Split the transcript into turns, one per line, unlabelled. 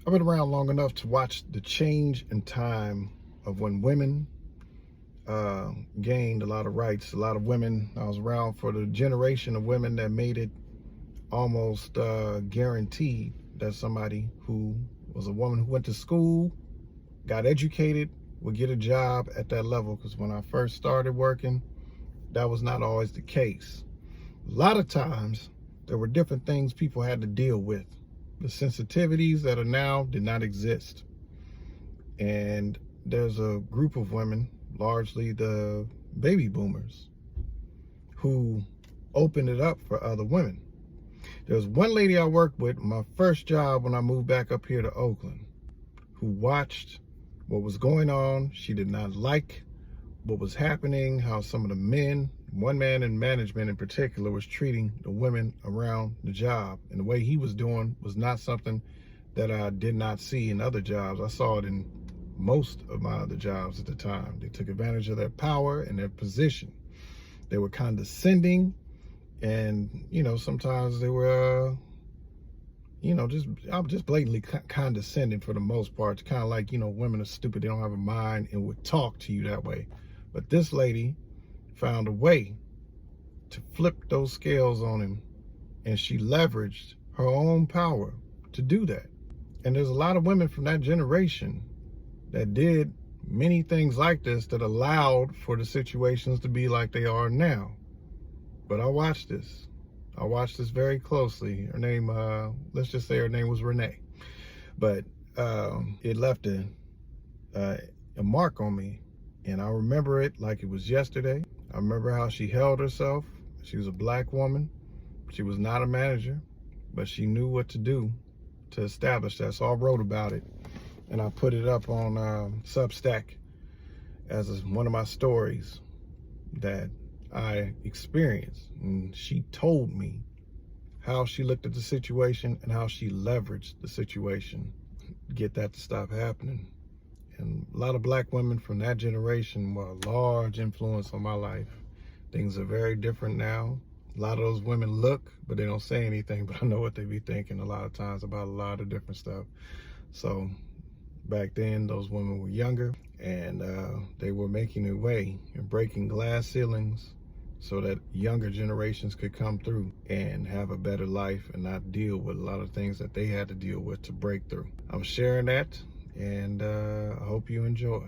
I've been around long enough to watch the change in time of when women gained a lot of rights. A lot of women, I was around for the generation of women that made it almost guaranteed that somebody who was a woman who went to school, got educated, would get a job at that level. Because when I first started working, that was not always the case. A lot of times, there were different things people had to deal with. The sensitivities that are now did not exist. And there's a group of women, largely the baby boomers, who opened it up for other women. There's one lady I worked with, my first job when I moved back up here to Oakland, who watched what was going on. She did not like what was happening, how some of the men, one man in management in particular, was treating the women around the job. And the way he was doing was not something that I did not see in other jobs. I saw it in most of my other jobs at the time. They took advantage of their power and their position. They were condescending, and sometimes they were just blatantly condescending for the most part. It's kind of like, women are stupid, they don't have a mind, and would talk to you that way. But this lady found a way to flip those scales on him, and she leveraged her own power to do that. And there's a lot of women from that generation that did many things like this that allowed for the situations to be like they are now. But I watched this. I watched this very closely. Her name, let's just say her name was Renee. But it left a mark on me. And I remember it like it was yesterday. I remember how she held herself. She was a black woman. She was not a manager, but she knew what to do to establish that. So I wrote about it, and I put it up on Substack as one of my stories that I experienced. And she told me how she looked at the situation and how she leveraged the situation to get that to stop happening. And a lot of black women from that generation were a large influence on my life. Things are very different now. A lot of those women look, but they don't say anything, but I know what they be thinking a lot of times about a lot of different stuff. So back then, those women were younger, and they were making their way and breaking glass ceilings so that younger generations could come through and have a better life and not deal with a lot of things that they had to deal with to break through. I'm sharing that, and I hope you enjoy.